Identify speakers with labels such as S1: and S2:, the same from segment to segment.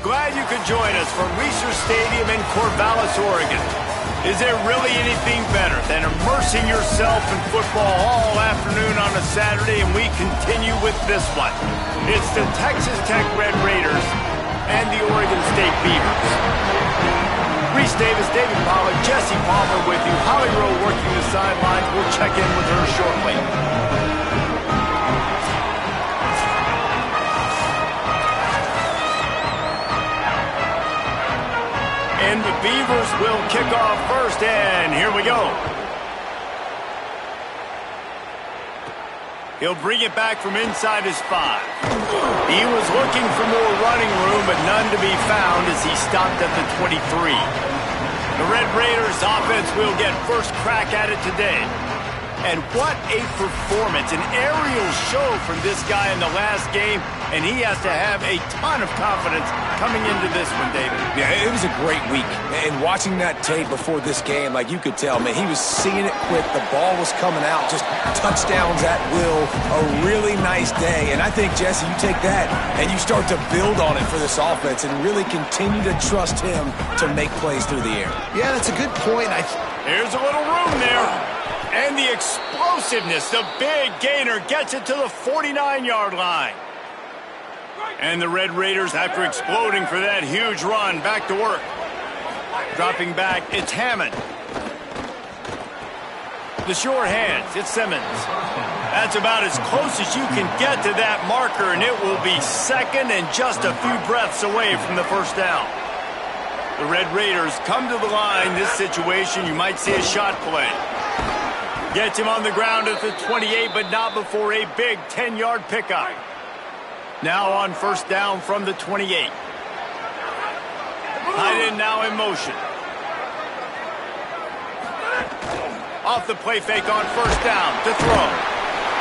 S1: glad you could join us from Research Stadium in Corvallis, Oregon. Is there really anything better than immersing yourself in football all afternoon on a Saturday? And we continue with this one. It's the Texas Tech Red Raiders and the Oregon State Beavers. Reese Davis, David Pollack, Jesse Palmer with you. Holly Rowe working the sidelines. We'll check in with her shortly. And the Beavers will kick off first, and here we go. He'll bring it back from inside his 5. He was looking for more running room, but none to be found as he stopped at the 23. The Red Raiders offense will get first crack at it today. And what a performance, an aerial show from this guy in the last game, and he has to have a ton of confidence coming into this one, David.
S2: Yeah, it was a great week. And watching that tape before this game, like you could tell, man, he was seeing it quick. The ball was coming out, just touchdowns at will. A really nice day. And I think, Jesse, you take that and you start to build on it for this offense and really continue to trust him to make plays through the air.
S3: Yeah, that's a good point.
S1: There's a little room there. And the explosiveness, the big gainer gets it to the 49-yard line. And the Red Raiders, after exploding for that huge run, back to work. Dropping back, it's Hammond. The sure hands, it's Simmons. That's about as close as you can get to that marker, and it will be second and just a few breaths away from the first down. The Red Raiders come to the line. This situation, you might see a shot play. Gets him on the ground at the 28, but not before a big 10-yard pickup. Now on first down from the 28. Tight end now in motion. Off the play fake on first down to throw.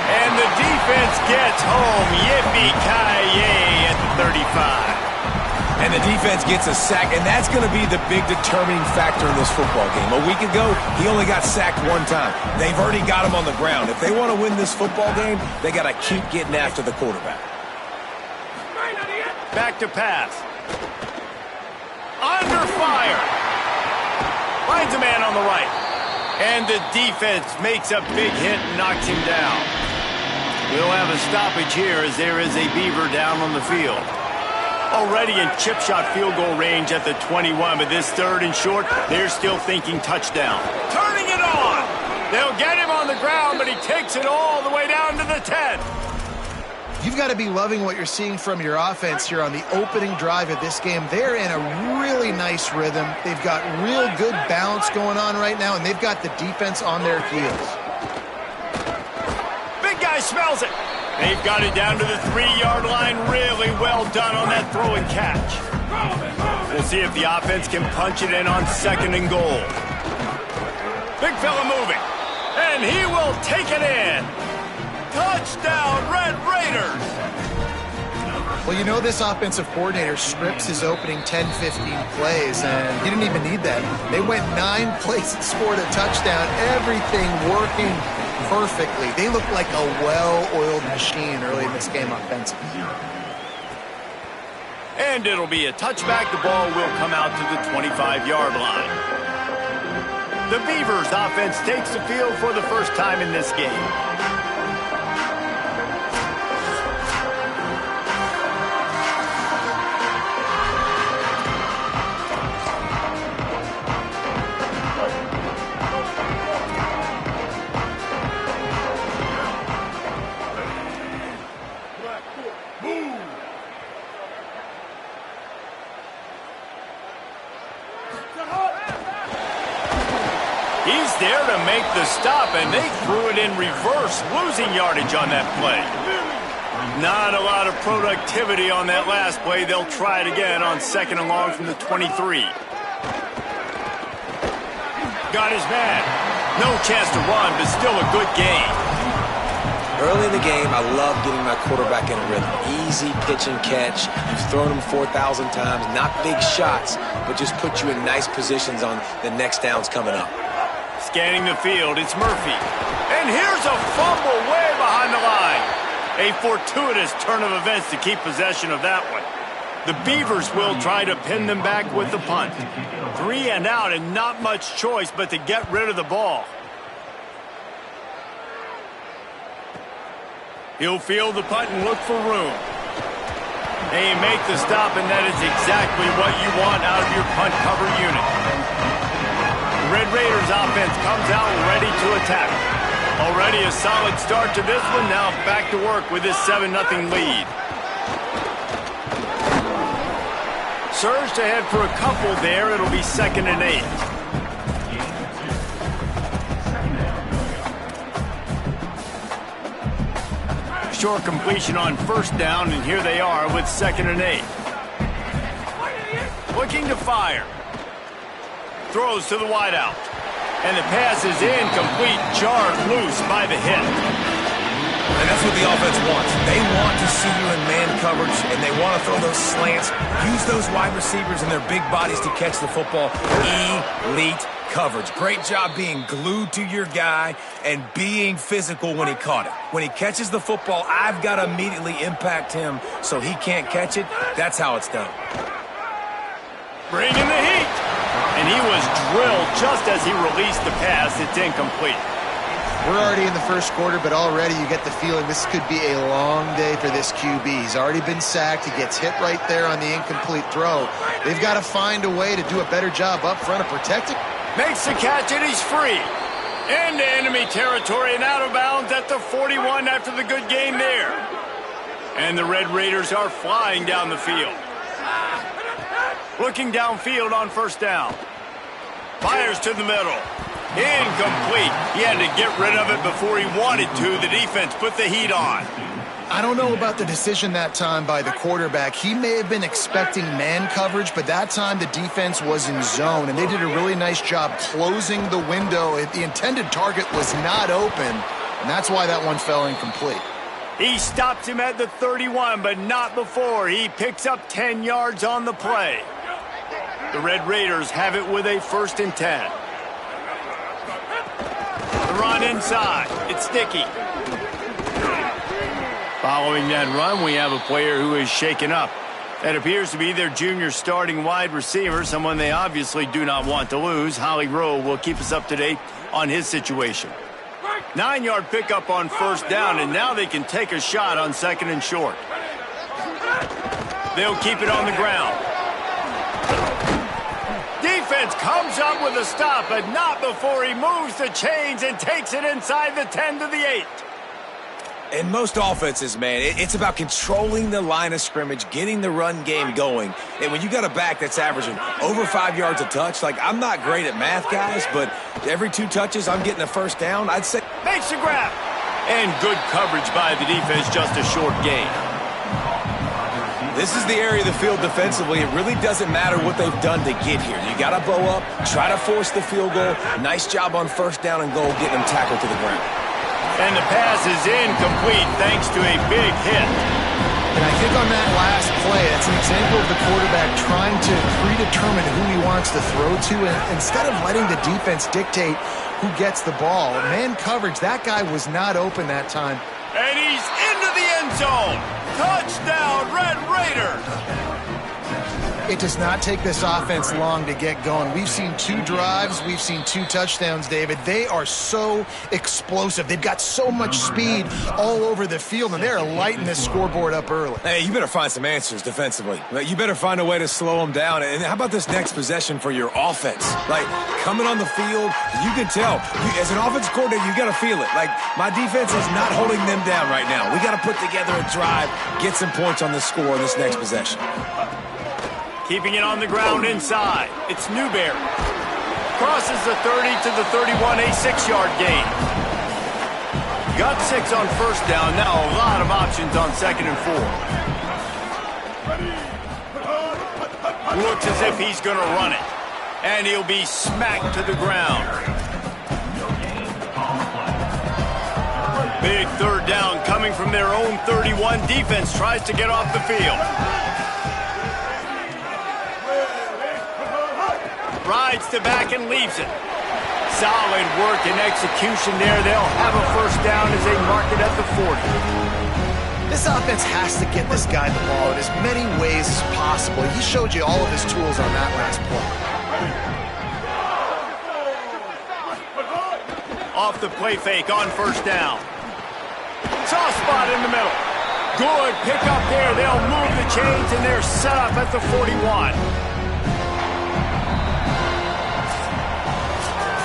S1: And the defense gets home. Yippee-ki-yay at the 35.
S2: And the defense gets a sack, and that's going to be the big determining factor in this football game. A week ago, he only got sacked one time. They've already got him on the ground. If they want to win this football game, they got to keep getting after the quarterback.
S1: Back to pass. Under fire. Finds a man on the right. And the defense makes a big hit and knocks him down. We'll have a stoppage here as there is a Beaver down on the field. Already in chip shot field goal range at the 21, but this third and short, they're still thinking touchdown. Turning it on! They'll get him on the ground, but he takes it all the way down to the 10.
S3: You've got to be loving what you're seeing from your offense here on the opening drive of this game. They're in a really nice rhythm. They've got real good balance going on right now, and they've got the defense on their heels.
S1: Big guy smells it. They've got it down to the 3-yard line. Really well done on that throw and catch. We'll see if the offense can punch it in on second and goal. Big fella moving. And he will take it in. Touchdown, Red Raiders.
S3: Well, you know this offensive coordinator strips his opening 10, 15 plays, and he didn't even need that. They went 9 plays and scored a touchdown. Everything working perfectly. They look like a well-oiled machine early in this game offensively.
S1: And it'll be a touchback. The ball will come out to the 25-yard line. The Beavers offense takes the field for the first time in this game. He's there to make the stop, and they threw it in reverse, losing yardage on that play. Not a lot of productivity on that last play. They'll try it again on second and long from the 23. Got his man. No chance to run, but still a good game.
S2: Early in the game, I love getting my quarterback in a rhythm. Easy pitch and catch. You've thrown him 4,000 times. Not big shots, but just put you in nice positions on the next downs coming up.
S1: Scanning the field, it's Murphy. And here's a fumble way behind the line. A fortuitous turn of events to keep possession of that one. The Beavers will try to pin them back with the punt. 3 and out, and not much choice but to get rid of the ball. He'll field the punt and look for room. They make the stop, and that is exactly what you want out of your punt cover unit. The Red Raiders offense comes out ready to attack. Already a solid start to this one. Now back to work with this 7-0 lead. Surge to head for a couple there. It'll be 2nd and 8. Short completion on 1st down, and here they are with 2nd and 8. Looking to fire. Throws to the wideout. And the pass is incomplete, jarred loose by the hit.
S2: And that's what the offense wants. They want to see you in man coverage, and they want to throw those slants, use those wide receivers and their big bodies to catch the football. Elite coverage. Great job being glued to your guy and being physical when he caught it. When he catches the football, I've got to immediately impact him so he can't catch it. That's how it's done.
S1: Bringing the heat. And he was drilled just as he released the pass. It's incomplete.
S3: We're already in the first quarter, but already you get the feeling this could be a long day for this QB. He's already been sacked. He gets hit right there on the incomplete throw. They've got to find a way to do a better job up front of protecting.
S1: Makes the catch, and he's free. Into enemy territory and out of bounds at the 41 after the good game there. And the Red Raiders are flying down the field. Looking downfield on 1st down. Fires to the middle. Incomplete. He had to get rid of it before he wanted to. The defense put the heat on.
S3: I don't know about the decision that time by the quarterback. He may have been expecting man coverage, but that time the defense was in zone, and they did a really nice job closing the window. The intended target was not open, and that's why that one fell incomplete.
S1: He stops him at the 31, but not before. He picks up 10 yards on the play. The Red Raiders have it with a 1st and 10. The run inside. It's sticky. Following that run, we have a player who is shaken up. That appears to be their junior starting wide receiver, someone they obviously do not want to lose. Holly Rowe will keep us up to date on his situation. 9-yard pickup on 1st down, and now they can take a shot on 2nd and short. They'll keep it on the ground. Defense comes up with a stop, but not before he moves the chains and takes it inside the 10 to the 8.
S2: In most offenses, man, it's about controlling the line of scrimmage, getting the run game going. And when you got a back that's averaging over 5 yards a touch, like, I'm not great at math, guys, but every 2 touches, I'm getting a 1st down. I'd say.
S1: Makes the grab. And good coverage by the defense, just a short gain.
S2: This is the area of the field defensively. It really doesn't matter what they've done to get here. You got to bow up, try to force the field goal. Nice job on 1st down and goal, getting them tackled to the ground.
S1: And the pass is incomplete thanks to a big hit.
S3: And I think on that last play, that's an example of the quarterback trying to predetermine who he wants to throw to, and instead of letting the defense dictate who gets the ball. Man coverage, that guy was not open that time.
S1: And he's into the end zone. Touchdown, Red Raiders.
S3: It does not take this offense long to get going. We've seen 2 drives. We've seen 2 touchdowns, David. They are so explosive. They've got so much speed all over the field, and they're lighting this scoreboard up early.
S2: Hey, you better find some answers defensively. You better find a way to slow them down. And how about this next possession for your offense? Like, coming on the field, you can tell. As an offensive coordinator, you got to feel it. Like, my defense is not holding them down right now. We got to put together a drive, get some points on the score in this next possession.
S1: Keeping it on the ground inside. It's Newberry. Crosses the 30 to the 31, a 6-yard gain. Got 6 on 1st down. Now a lot of options on 2nd and 4. Looks as if he's going to run it. And he'll be smacked to the ground. Big 3rd down coming from their own 31. Defense tries to get off the field. Rides to back and leaves it. Solid work and execution there. They'll have a 1st down as they mark it at the 40.
S3: This offense has to get this guy the ball in as many ways as possible. He showed you all of his tools on that last play.
S1: Off the play fake on first down. Soft spot in the middle. Good pick up there. They'll move the chains, and they're set up at the 41.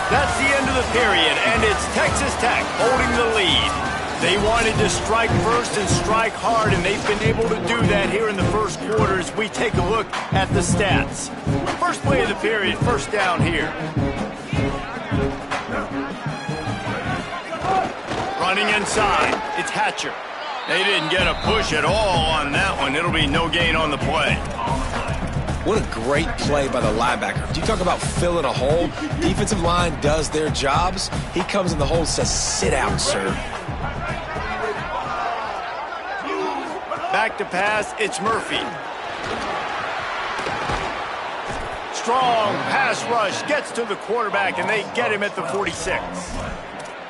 S1: That's the end of the period, and it's Texas Tech holding the lead. They wanted to strike first and strike hard, and they've been able to do that here in the first quarter as we take a look at the stats. First play of the period, first down here. Running inside, it's Hatcher. They didn't get a push at all on that one. It'll be no gain on the play.
S2: What a great play by the linebacker. Do you talk about filling a hole? Defensive line does their jobs. He comes in the hole and says, sit out, sir.
S1: Back to pass, it's Murphy. Strong pass rush, gets to the quarterback, and they get him at the 46.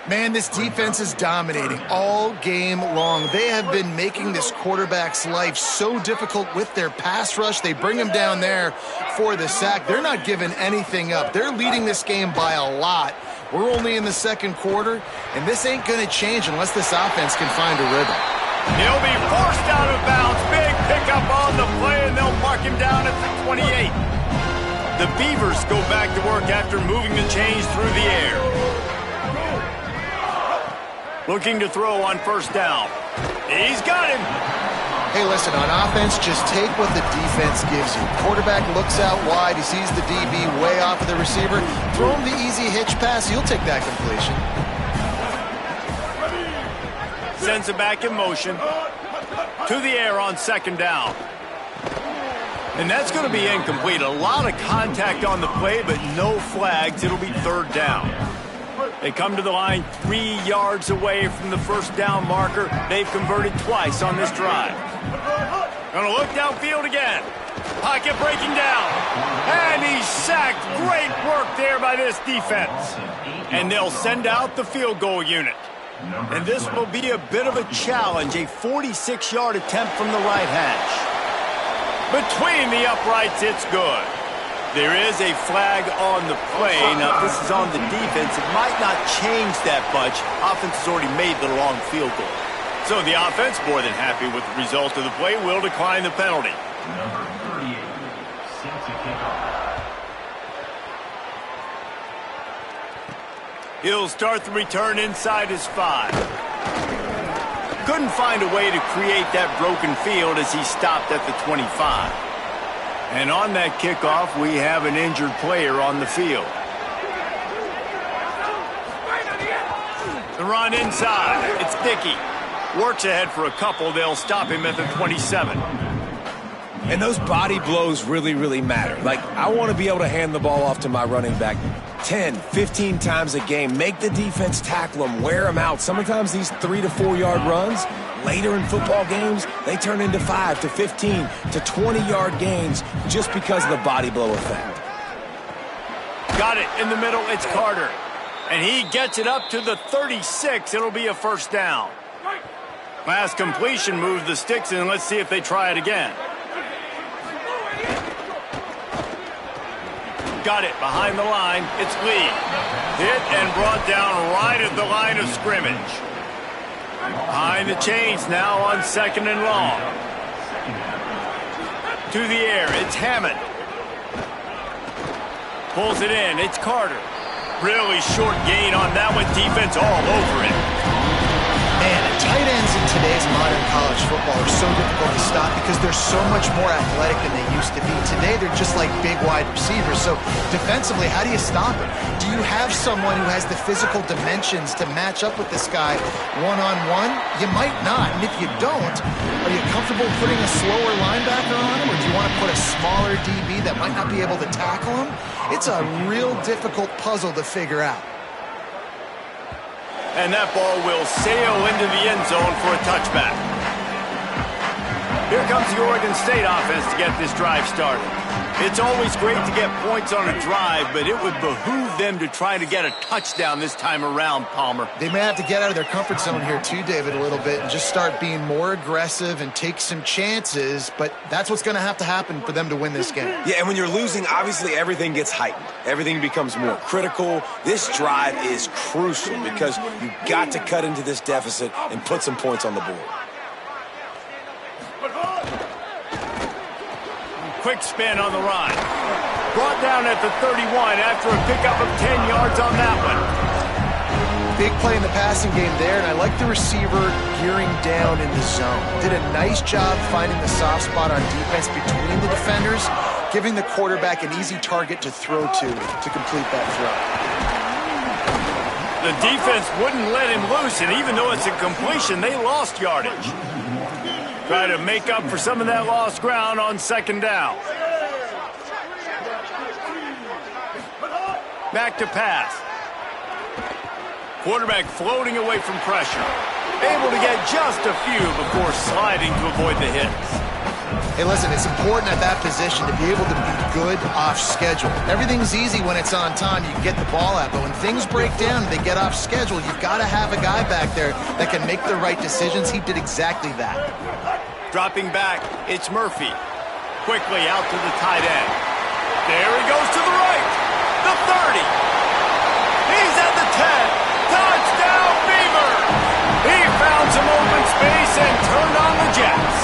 S3: Man, this defense is dominating all game long. They have been making this quarterback's life so difficult with their pass rush. They bring him down there for the sack. They're not giving anything up. They're leading this game by a lot. We're only in the second quarter, and this ain't going to change unless this offense can find a rhythm.
S1: He'll be forced out of bounds. Big pickup on the play, and they'll mark him down at the 28. The Beavers go back to work after moving the chains through the air. Looking to throw on first down. He's got him.
S3: Hey, listen, on offense, just take what the defense gives you. Quarterback looks out wide. He sees the DB way off of the receiver. Throw him the easy hitch pass. You'll take that completion.
S1: Sends it back in motion. To the air on second down. And that's going to be incomplete. A lot of contact on the play, but no flags. It'll be third down. They come to the line 3 yards away from the first down marker. They've converted twice on this drive. Going to look downfield again. Pocket breaking down. And he's sacked. Great work there by this defense. And they'll send out the field goal unit. And this will be a bit of a challenge. A 46-yard attempt from the right hash. Between the uprights, it's good. There is a flag on the play. Now, if this is on the defense, it might not change that much. Offense has already made the long field goal. So the offense, more than happy with the result of the play, will decline the penalty.
S4: Number 38, set to kick off.
S1: He'll start the return inside his 5. Couldn't find a way to create that broken field as he stopped at the 25. And on that kickoff, we have an injured player on the field. The run inside. It's Dickey. Works ahead for a couple. They'll stop him at the 27.
S2: And those body blows really, really matter. Like, I want to be able to hand the ball off to my running back 10, 15 times a game. Make the defense tackle them, wear them out. Sometimes these 3 to 4 yard runs, later in football games, they turn into 5 to 15 to 20-yard gains just because of the body blow effect.
S1: Got it in the middle. It's Carter. And he gets it up to the 36. It'll be a first down. Last completion moves the sticks in. Let's see if they try it again. Got it behind the line. It's Lee. Hit and brought down right at the line of scrimmage. Behind the chains now on second and long. To the air. It's Hammond. Pulls it in. It's Carter. Really short gain on that one. Defense all over it.
S3: Man, tight ends in today's modern college football are so difficult to stop because they're so much more athletic than they used to be. Today, they're just like big wide receivers. So defensively, how do you stop it? Do you have someone who has the physical dimensions to match up with this guy one-on-one? You might not. And if you don't, are you comfortable putting a slower linebacker on him? Or do you want to put a smaller DB that might not be able to tackle him? It's a real difficult puzzle to figure out.
S1: And that ball will sail into the end zone for a touchback. Here comes the Oregon State offense to get this drive started. It's always great to get points on a drive, but it would behoove them to try to get a touchdown this time around, Palmer.
S3: They may have to get out of their comfort zone here too, David, a little bit and just start being more aggressive and take some chances, but that's what's going to happen for them to win this game.
S2: Yeah, and when you're losing, obviously everything gets heightened. Everything becomes more critical. This drive is crucial because you've got to cut into this deficit and put some points on the board.
S1: Quick spin on the run. Brought down at the 31 after a pickup of 10 yards on that one.
S3: Big play in the passing game there, and I like the receiver gearing down in the zone. Did a nice job finding the soft spot on defense between the defenders, giving the quarterback an easy target to throw to complete that throw.
S1: The defense wouldn't let him loose, and even though it's a completion, they lost yardage. Try to make up for some of that lost ground on second down. Back to pass. Quarterback floating away from pressure. Able to get just a few before sliding to avoid the hits.
S3: Hey, listen, it's important at that position to be able to be good off schedule. Everything's easy when it's on time. You can get the ball out, but when things break down and they get off schedule, you've got to have a guy back there that can make the right decisions. He did exactly that.
S1: Dropping back, it's Murphy. Quickly out to the tight end. There he goes to the right. The 30. He's at the 10. Touchdown, Beavers! He found some open space and turned on the Jets.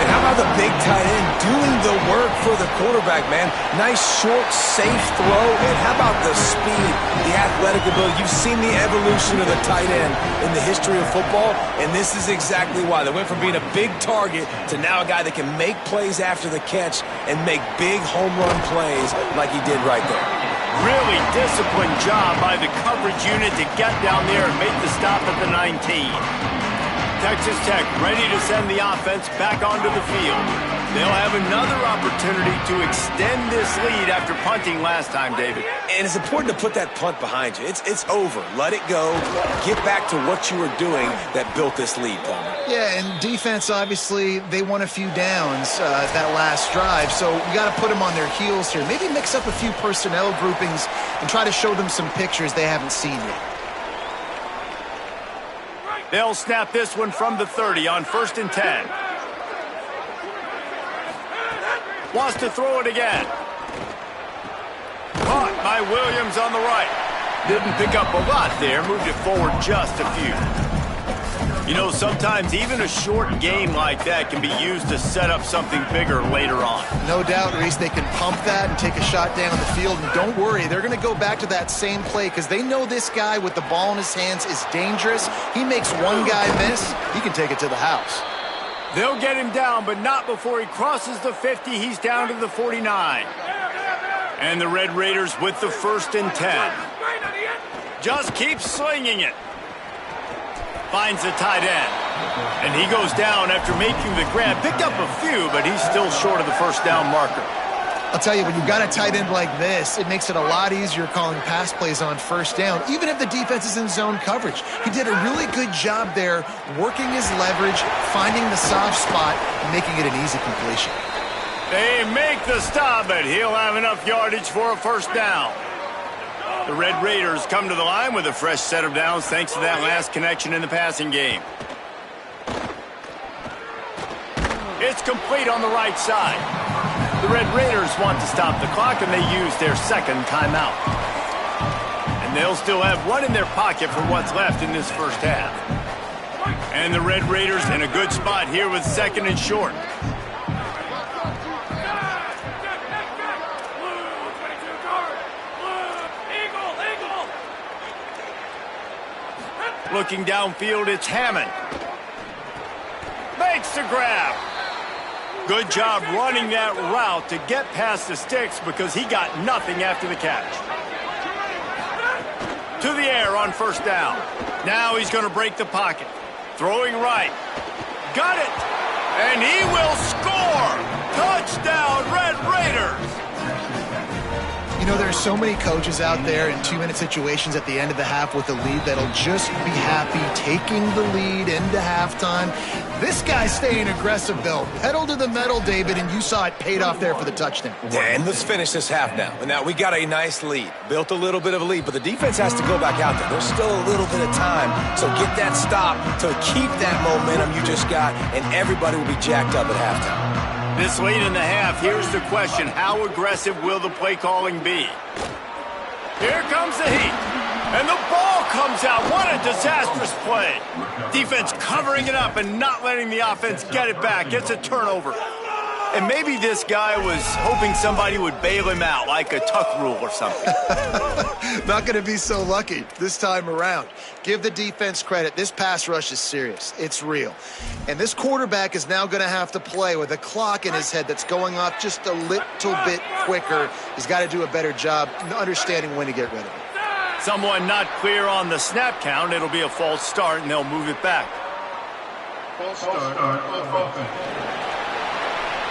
S2: And how about the big tight end doing the work for the quarterback, man? Nice, short, safe throw. And how about the speed, the athletic ability? You've seen the evolution of the tight end in the history of football, and this is exactly why. They went from being a big target to now a guy that can make plays after the catch and make big home run plays like he did right there.
S1: Really disciplined job by the coverage unit to get down there and make the stop at the 19. Texas Tech ready to send the offense back onto the field. They'll have another opportunity to extend this lead after punting last time, David.
S2: And it's important to put that punt behind you. It's over. Let it go. Get back to what you were doing that built this lead, Palmer.
S3: Yeah, and defense, obviously, they won a few downs that last drive, so you got to put them on their heels here. Maybe mix up a few personnel groupings and try to show them some pictures they haven't seen yet.
S1: They'll snap this one from the 30 on 1st and 10. Wants to throw it again. Caught by Williams on the right. Didn't pick up a lot there. Moved it forward just a few. You know, sometimes even a short game like that can be used to set up something bigger later on.
S3: No doubt, Reese, they can pump that and take a shot down the field. And don't worry, they're going to go back to that same play because they know this guy with the ball in his hands is dangerous. He makes one guy miss, he can take it to the house.
S1: They'll get him down, but not before he crosses the 50. He's down to the 49. And the Red Raiders with the 1st and 10. Just keeps slinging it. Finds the tight end. And he goes down after making the grab. Picked up a few, but he's still short of the first down marker.
S3: I'll tell you, when you've got a tight end like this, it makes it a lot easier calling pass plays on 1st down, even if the defense is in zone coverage. He did a really good job there, working his leverage, finding the soft spot, and making it an easy completion.
S1: They make the stop, but he'll have enough yardage for a 1st down. The Red Raiders come to the line with a fresh set of downs thanks to that last connection in the passing game. It's complete on the right side. The Red Raiders want to stop the clock, and they use their 2nd timeout. And they'll still have one in their pocket for what's left in this 1st half. And the Red Raiders in a good spot here with 2nd and short. Looking downfield, it's Hammond. Makes the grab. Good job running that route to get past the sticks because he got nothing after the catch. To the air on 1st down. Now he's going to break the pocket. Throwing right. Got it. And he will score. Touchdown, Red Raiders.
S3: You know, there are so many coaches out there in 2-minute situations at the end of the half with a lead that'll just be happy taking the lead into halftime. This guy's staying aggressive, though. Pedal to the metal, David, and you saw it paid off there for the touchdown.
S2: Yeah, and let's finish this half now. And now we got a nice lead. Built a little bit of a lead, but the defense has to go back out there. There's still a little bit of time. So get that stop to keep that momentum you just got, and everybody will be jacked up at halftime.
S1: This late in the half, here's the question. How aggressive will the play calling be? Here comes the heat. And the ball comes out. What a disastrous play. Defense covering it up and not letting the offense get it back. It's a turnover. And maybe this guy was hoping somebody would bail him out, like a tuck rule or something.
S3: Not going to be so lucky this time around. Give the defense credit. This pass rush is serious. It's real. And this quarterback is now going to have to play with a clock in his head that's going off just a little bit quicker. He's got to do a better job understanding when to get rid of it.
S1: Someone not clear on the snap count. It'll be a false start, and they'll move it back.
S4: False start on offense.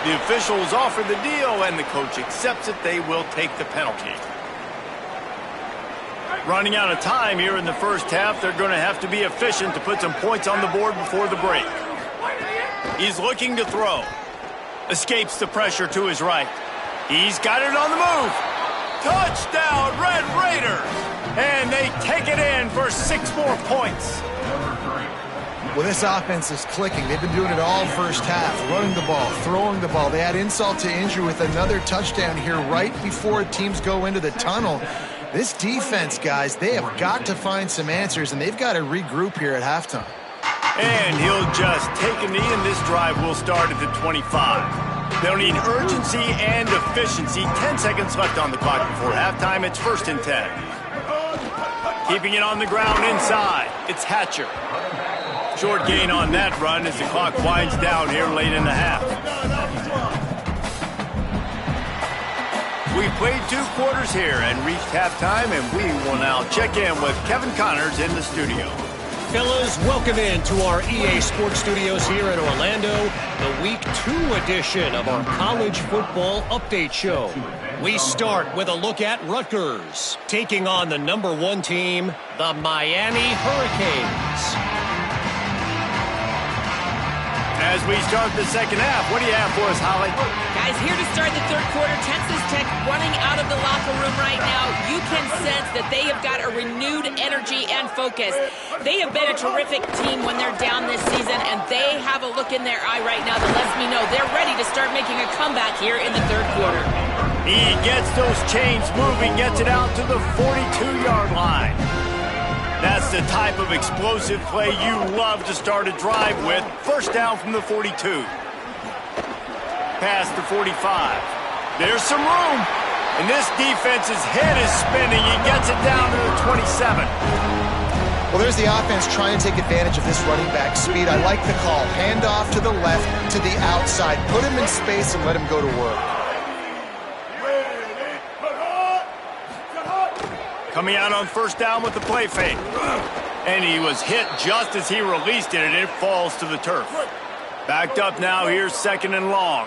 S1: The officials offer the deal, and the coach accepts it. They will take the penalty. Running out of time here in the first half, they're going to have to be efficient to put some points on the board before the break. He's looking to throw. Escapes the pressure to his right. He's got it on the move. Touchdown, Red Raiders! And they take it in for 6 more points.
S3: Well, this offense is clicking. They've been doing it all first half, running the ball, throwing the ball. They had insult to injury with another touchdown here right before teams go into the tunnel. This defense, guys, they have got to find some answers, and they've got to regroup here at halftime.
S1: And he'll just take a knee, and this drive will start at the 25. They'll need urgency and efficiency. 10 seconds left on the clock before halftime. It's 1st and 10. Keeping it on the ground inside. It's Hatcher. Short gain on that run as the clock winds down here late in the half. We've played 2 quarters here and reached halftime, and we will now check in with Kevin Connors in the studio.
S5: Fellas, welcome in to our EA Sports Studios here in Orlando, the Week 2 edition of our College Football Update Show. We start with a look at Rutgers, taking on the #1 team, the Miami Hurricanes.
S1: As we start the second half, what do you have for us, Holly?
S6: Guys, here to start the third quarter, Texas Tech running out of the locker room right now. You can sense that they have got a renewed energy and focus. They have been a terrific team when they're down this season, and they have a look in their eye right now that lets me know they're ready to start making a comeback here in the third quarter.
S1: He gets those chains moving, gets it out to the 42-yard line. That's the type of explosive play you love to start a drive with. First down from the 42. Past the 45. There's some room. And this defense's head is spinning. He gets it down to the 27.
S3: Well, there's the offense trying to take advantage of this running back speed. I like the call. Hand off to the left, to the outside. Put him in space and let him go to work.
S1: Coming out on first down with the play fake. And he was hit just as he released it, and it falls to the turf. Backed up now, here's 2nd and long.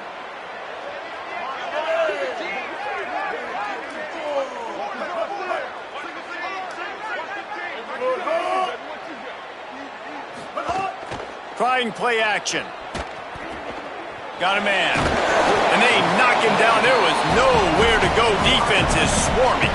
S1: Trying play action. Got a man. And they knock him down. There was nowhere to go. Defense is swarming.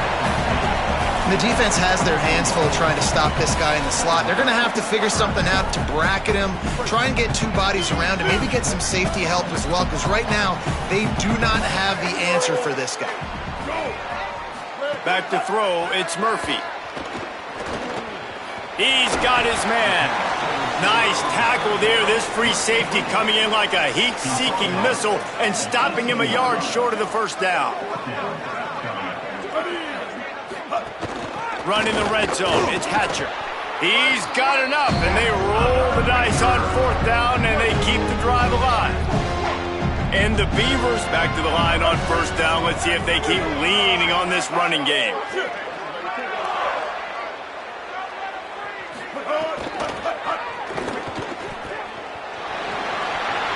S3: The defense has their hands full trying to stop this guy in the slot. They're going to have to figure something out to bracket him, try and get 2 bodies around him, maybe get some safety help as well, because right now they do not have the answer for this guy.
S1: Back to throw, it's Murphy. He's got his man. Nice tackle there. This free safety coming in like a heat-seeking missile and stopping him a yard short of the first down. Run in the red zone. It's Hatcher. He's got enough, and they roll the dice on 4th down, and they keep the drive alive. And the Beavers back to the line on 1st down. Let's see if they keep leaning on this running game.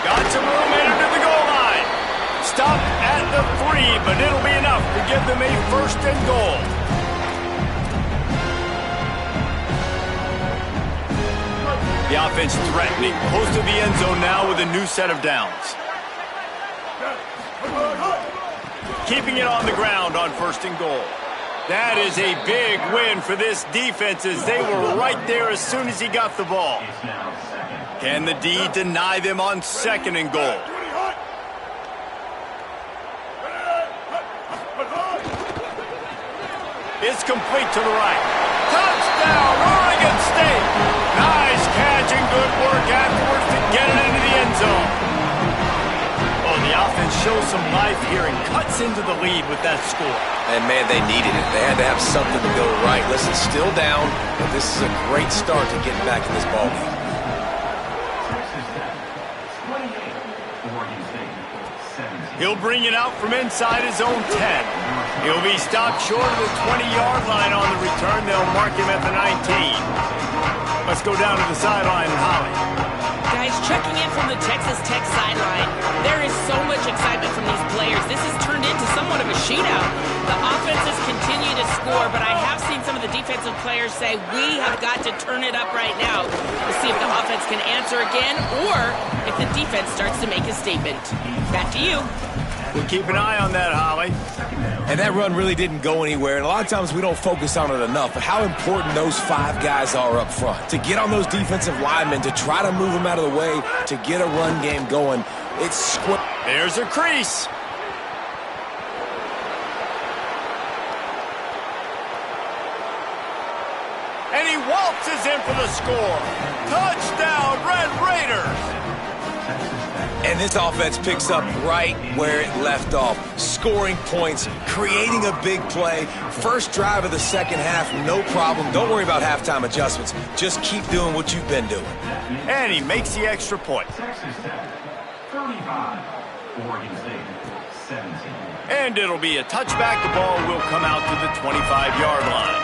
S1: Got some room, headed to the goal line. Stop at the 3, but it'll be enough to give them a 1st and goal. The offense threatening, close to the end zone now with a new set of downs. Keeping it on the ground on 1st and goal. That is a big win for this defense as they were right there as soon as he got the ball. Can the D deny them on 2nd and goal? It's complete to the right. Touchdown, Oregon State! Nice catch and good work afterwards to get it into the end zone. Oh, the offense shows some life here and cuts into the lead with that score.
S2: And, man, they needed it. They had to have something to go right. Listen, still down, but this is a great start to getting back in this ballgame.
S1: He'll bring it out from inside his own 10. He'll be stopped short of the 20-yard line on the return. They'll mark him at the 19. Let's go down to the sideline, Holly.
S6: Guys, checking in from the Texas Tech sideline. There is so much excitement from these players. This has turned into somewhat of a shootout. The offenses continue to score, but I have seen some of the defensive players say, we have got to turn it up right now to see if the offense can answer again or if the defense starts to make a statement. Back to you.
S1: We'll keep an eye on that, Holly.
S2: And that run really didn't go anywhere, and a lot of times we don't focus on it enough, but how important those 5 guys are up front. To get on those defensive linemen, to try to move them out of the way, to get a run game going, it's
S1: There's a crease. And he waltzes in for the score. Touchdown, Red Raiders!
S2: And this offense picks up right where it left off. Scoring points, creating a big play. First drive of the 2nd half, no problem. Don't worry about halftime adjustments. Just keep doing what you've been doing.
S1: And he makes the extra point.
S4: 35, Oregon State, 17.
S1: And it'll be a touchback. The ball will come out to the 25-yard line.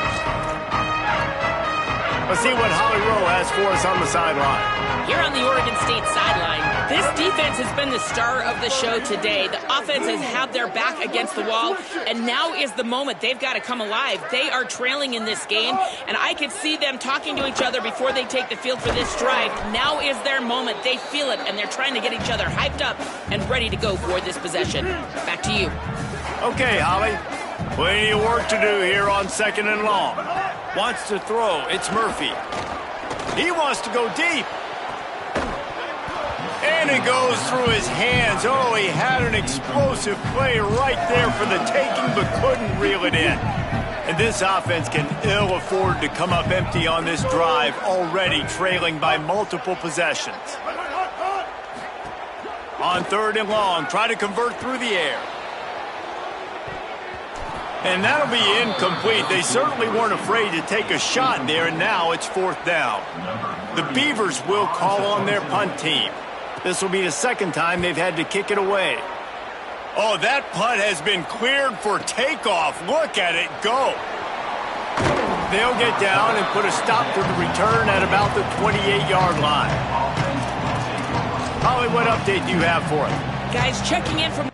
S1: Let's see what Holly Rowe has for us on the sideline.
S6: Here on the Oregon State sideline, this defense has been the star of the show today. The offense has had their back against the wall, and now is the moment. They've got to come alive. They are trailing in this game, and I could see them talking to each other before they take the field for this drive. Now is their moment. They feel it, and they're trying to get each other hyped up and ready to go for this possession. Back to you.
S1: Okay, Holly. Plenty of work to do here on 2nd and long. Wants to throw. It's Murphy. He wants to go deep. And it goes through his hands. Oh, he had an explosive play right there for the taking, but couldn't reel it in. And this offense can ill afford to come up empty on this drive, already trailing by multiple possessions. On 3rd and long, try to convert through the air. And that'll be incomplete. They certainly weren't afraid to take a shot there, and now it's 4th down. The Beavers will call on their punt team. This will be the 2nd time they've had to kick it away. Oh, that punt has been cleared for takeoff. Look at it go. They'll get down and put a stop to the return at about the 28-yard line. Holly, what update do you have for us?
S6: Guys, checking in from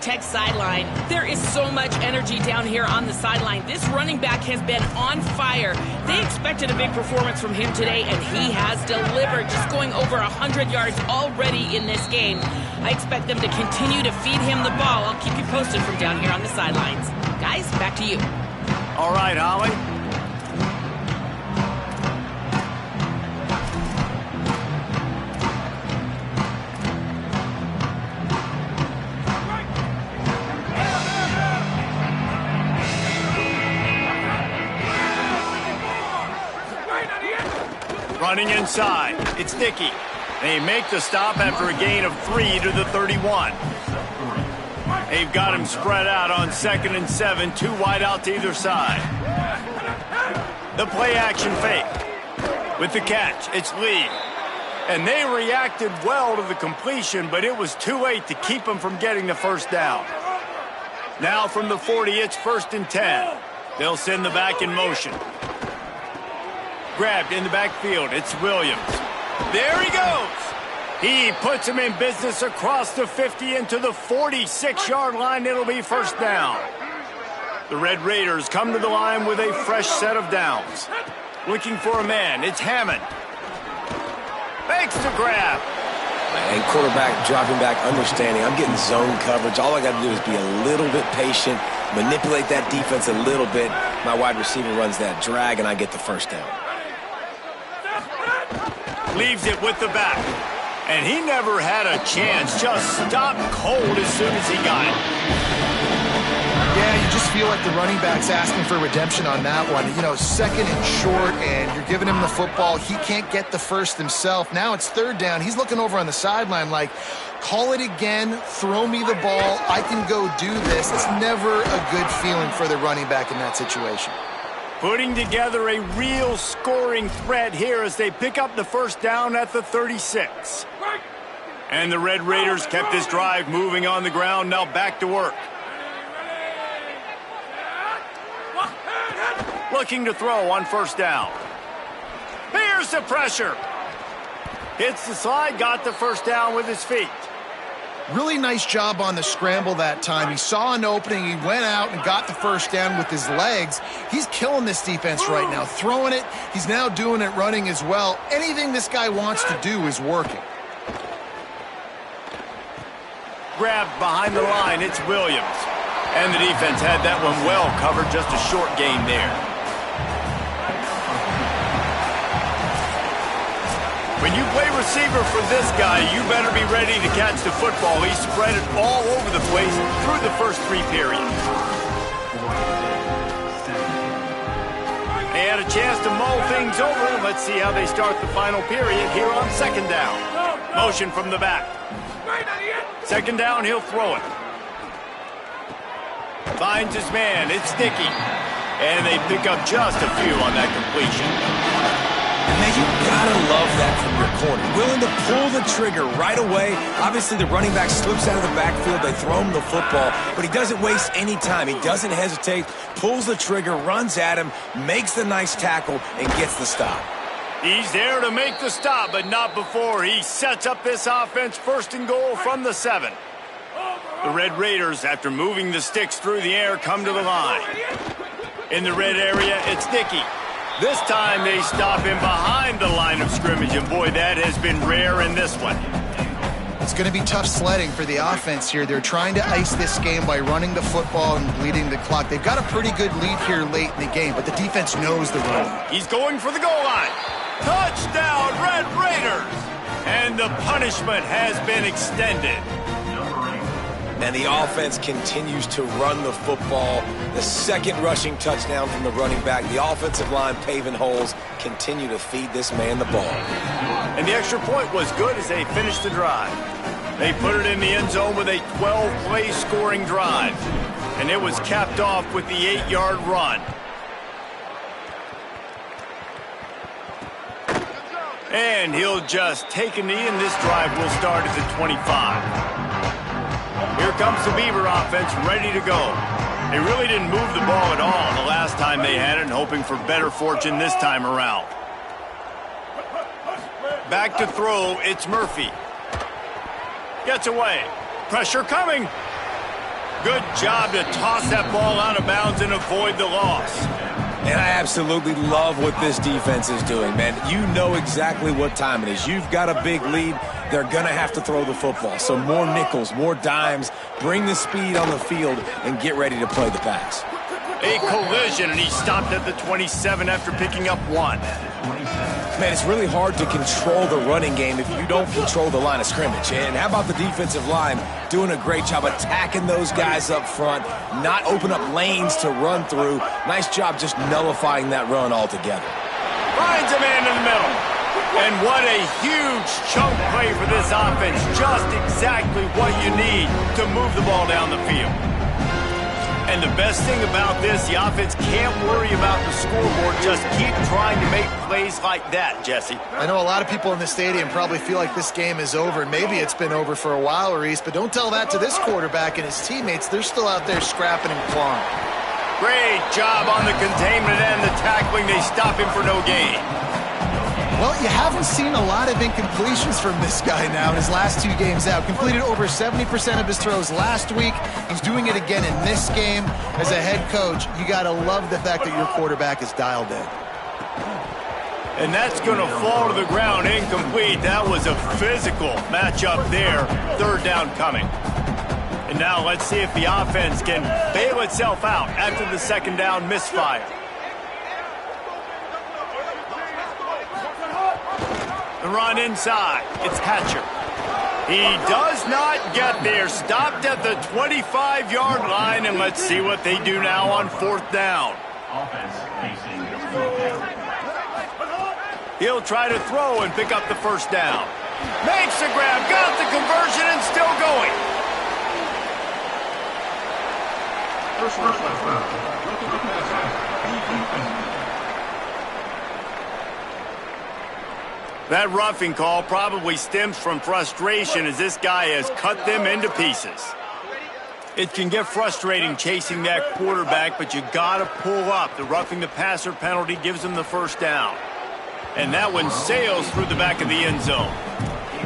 S6: Tech sideline. There is so much energy down here on the sideline. This running back has been on fire. They expected a big performance from him today, and he has delivered, just going over 100 yards already in this game. I expect them to continue to feed him the ball. I'll keep you posted from down here on the sidelines. Guys, back to you.
S1: All right, Holly. Running inside, it's Dickey. They make the stop after a gain of 3 to the 31. They've got him spread out on 2nd and 7, 2 wide out to either side. The play action fake. With the catch, it's Lee. And they reacted well to the completion, but it was too late to keep them from getting the first down. Now from the 40, it's 1st and 10. They'll send the back in motion. Grabbed in the backfield, it's Williams. There he goes. He puts him in business across the 50 into the 46-yard line. It'll be first down. The Red Raiders come to the line with a fresh set of downs. Looking for a man, it's Hammond. Fakes the grab.
S2: And quarterback dropping back, understanding I'm getting zone coverage. All I got to do is be a little bit patient, manipulate that defense a little bit. My wide receiver runs that drag, and I get the first down.
S1: Leaves it with the back. And he never had a chance. Just stopped cold as soon as he got it.
S3: Yeah, you just feel like the running back's asking for redemption on that one. You know, 2nd and short, and you're giving him the football. He can't get the first himself. Now it's 3rd down. He's looking over on the sideline like, call it again, throw me the ball, I can go do this. It's never a good feeling for the running back in that situation.
S1: Putting together a real scoring threat here as they pick up the first down at the 36. And the Red Raiders kept this drive moving on the ground. Now back to work. Looking to throw on first down. Here's the pressure. Hits the slide, got the first down with his feet.
S3: Really nice job on the scramble that time. He saw an opening, he went out and got the first down with his legs. He's killing this defense right now, throwing it. He's now doing it running as well. Anything this guy wants to do is working.
S1: Grabbed behind the line, it's Williams. And the defense had that one well covered, just a short gain there. When you play receiver for this guy, you better be ready to catch the football. He spread it all over the place through the first 3 periods. They had a chance to mull things over. Let's see how they start the final period here on 2nd down. Motion from the back. 2nd down, he'll throw it. Finds his man, it's Dickey. And they pick up just a few on that completion.
S2: Man, you gotta love that from your corner. Willing to pull the trigger right away. Obviously, the running back slips out of the backfield. They throw him the football, but he doesn't waste any time. He doesn't hesitate, pulls the trigger, runs at him, makes the nice tackle, and gets the stop.
S1: He's there to make the stop, but not before he sets up this offense. 1st and goal from the 7. The Red Raiders, after moving the sticks through the air, come to the line. In the red area, it's Dickey. This time they stop him behind the line of scrimmage, and boy, that has been rare in this one.
S3: It's going to be tough sledding for the offense here. They're trying to ice this game by running the football and bleeding the clock. They've got a pretty good lead here late in the game, but the defense knows the run.
S1: He's going for the goal line. Touchdown, Red Raiders! And the punishment has been extended.
S2: And the offense continues to run the football. The 2nd rushing touchdown from the running back. The offensive line paving holes, continue to feed this man the ball.
S1: And the extra point was good as they finished the drive. They put it in the end zone with a 12-play scoring drive. And it was capped off with the 8-yard run. And he'll just take a knee, and this drive will start at the 25. Here comes the Beaver offense ready to go. They really didn't move the ball at all the last time they had it, and hoping for better fortune this time around. Back to throw, it's Murphy. Gets away. Pressure coming. Good job to toss that ball out of bounds and avoid the loss.
S2: And I absolutely love what this defense is doing, man. You know exactly what time it is. You've got a big lead. They're going to have to throw the football. So more nickels, more dimes, bring the speed on the field, and get ready to play the pass.
S1: A collision, and he stopped at the 27 after picking up 1.
S2: Man, it's really hard to control the running game if you don't control the line of scrimmage. And how about the defensive line doing a great job attacking those guys up front, not open up lanes to run through. Nice job just nullifying that run altogether.
S1: Finds a man in the middle. And what a huge chunk play for this offense. Just exactly what you need to move the ball down the field. And the best thing about this, the offense can't worry about the scoreboard. Just keep trying to make plays like that, Jesse.
S3: I know a lot of people in the stadium probably feel like this game is over, and maybe it's been over for a while, Reese, but don't tell that to this quarterback and his teammates. They're still out there scrapping and clawing.
S1: Great job on the containment and the tackling. They stop him for no gain.
S3: Well, you haven't seen a lot of incompletions from this guy now in his last 2 games out. Completed over 70% of his throws last week. He's doing it again in this game. As a head coach, you got to love the fact that your quarterback is dialed in.
S1: And that's going to fall to the ground incomplete. That was a physical matchup there. 3rd down coming. And now let's see if the offense can bail itself out after the 2nd down misfire. The run inside. It's Hatcher. He does not get there. Stopped at the 25-yard line, and let's see what they do now on 4th down.
S4: Offense facing.
S1: He'll try to throw and pick up the 1st down. Makes the grab, got the conversion, and still going. That roughing call probably stems from frustration as this guy has cut them into pieces. It can get frustrating chasing that quarterback, but you got to pull up. The roughing the passer penalty gives him the 1st down. And that one sails through the back of the end zone.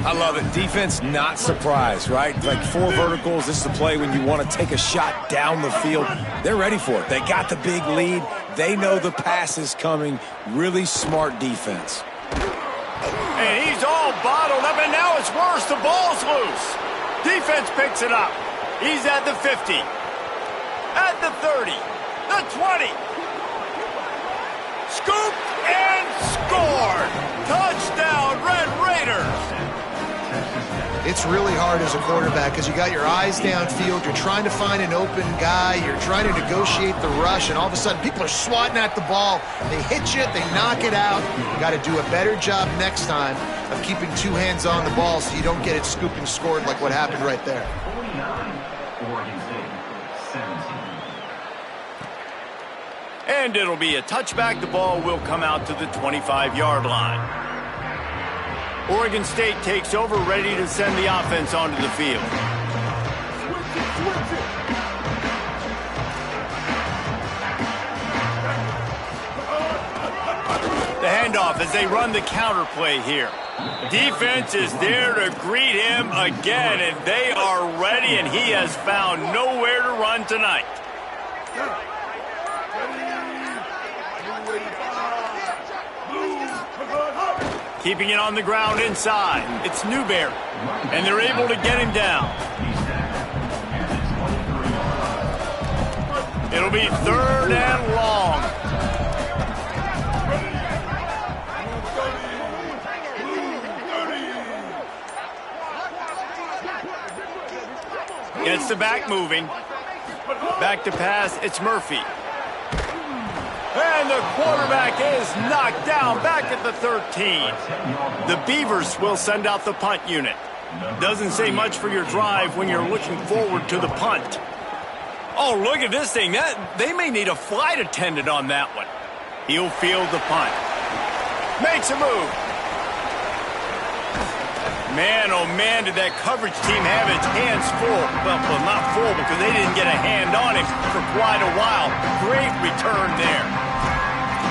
S2: I love it. Defense not surprised, right? Like 4 verticals. This is a play when you want to take a shot down the field. They're ready for it. They got the big lead. They know the pass is coming. Really smart defense.
S1: And he's all bottled up, and now it's worse. The ball's loose. Defense picks it up. He's at the 50. At the 30. The 20. Scoop and scored. Touchdown, Red Raiders.
S3: It's really hard as a quarterback because you got your eyes downfield. You're trying to find an open guy. You're trying to negotiate the rush, and all of a sudden people are swatting at the ball. They hit you. They knock it out. You got to do a better job next time of keeping 2 hands on the ball so you don't get it scooped and scored like what happened right there.
S4: 49, Oregon State, 17.
S1: And it'll be a touchback. The ball will come out to the 25-yard line. Oregon State takes over, ready to send the offense onto the field. The handoff as they run the counter play here. Defense is there to greet him again, and they are ready, and he has found nowhere to run tonight. Keeping it on the ground inside. It's Newberry. And they're able to get him down. It'll be 3rd and long. Gets the back moving. Back to pass. It's Murphy. And the quarterback is knocked down back at the 13. The Beavers will send out the punt unit. Doesn't say much for your drive when you're looking forward to the punt. Oh, look at this thing. They may need a flight attendant on that one. He'll field the punt. Makes a move. Man, oh man, did that coverage team have its hands full. Well, not full because they didn't get a hand on him for quite a while. Great return there.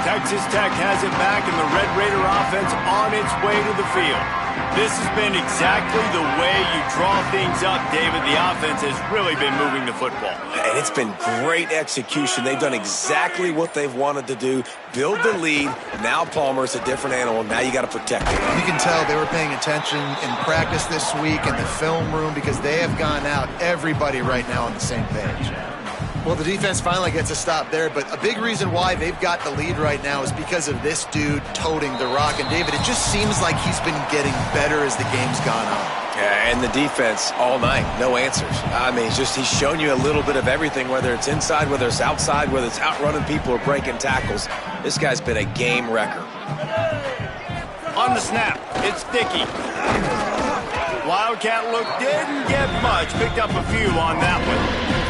S1: Texas Tech has it back, and the Red Raider offense on its way to the field. This has been exactly the way you draw things up, David. The offense has really been moving the football.
S2: And it's been great execution. They've done exactly what they've wanted to do. Build the lead. Now Palmer's a different animal. Now you got to protect it.
S3: You can tell they were paying attention in practice this week in the film room because they have gone out, everybody right now on the same page. Well, the defense finally gets a stop there, but a big reason why they've got the lead right now is because of this dude toting the rock. And, David, it just seems like he's been getting better as the game's gone on.
S2: Yeah, and the defense all night, no answers. I mean, he's shown you a little bit of everything, whether it's inside, whether it's outside, whether it's outrunning people or breaking tackles. This guy's been a game wrecker.
S1: On the snap, it's Dickey. Wildcat look didn't get much, picked up a few on that one.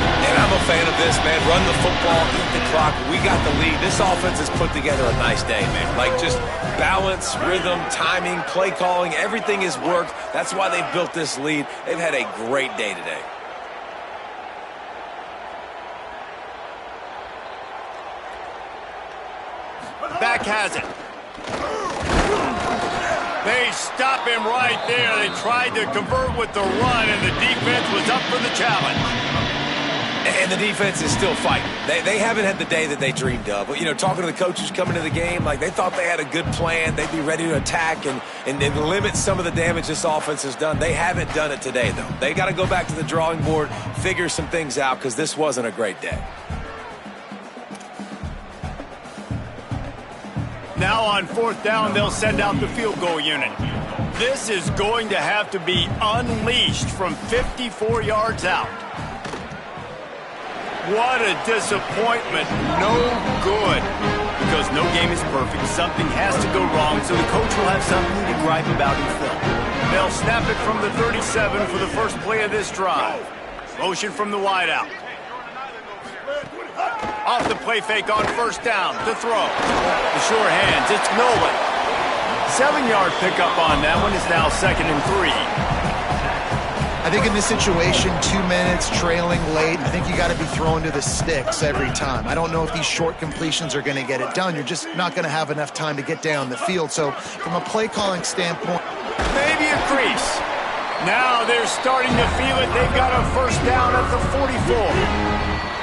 S2: And I'm a fan of this, man. Run the football, eat the clock. We got the lead. This offense has put together a nice day, man. Like just balance, rhythm, timing, play calling, everything has worked. That's why they built this lead. They've had a great day today.
S1: Back has it. They stop him right there. They tried to convert with the run, and the defense was up for the challenge.
S2: And the defense is still fighting. They haven't had the day that they dreamed of. But, you know, talking to the coaches coming to the game, like they thought they had a good plan. They'd be ready to attack and limit some of the damage this offense has done. They haven't done it today, though. They got to go back to the drawing board, figure some things out, because this wasn't a great day.
S1: Now on fourth down, they'll send out the field goal unit. This is going to have to be unleashed from 54 yards out. What a disappointment. No good. Because no game is perfect. Something has to go wrong, so the coach will have something to gripe about in film. They'll snap it from the 37 for the first play of this drive. Motion from the wideout. Off the play fake on first down to throw. The sure hands, it's Nolan. 7-yard pickup on that one. Is now 2nd and 3.
S3: I think in this situation, 2 minutes, trailing late, I think you got to be throwing to the sticks every time. I don't know if these short completions are going to get it done. You're just not going to have enough time to get down the field. So from a play calling standpoint,
S1: maybe a crease. Now they're starting to feel it. They've got a first down at the 44.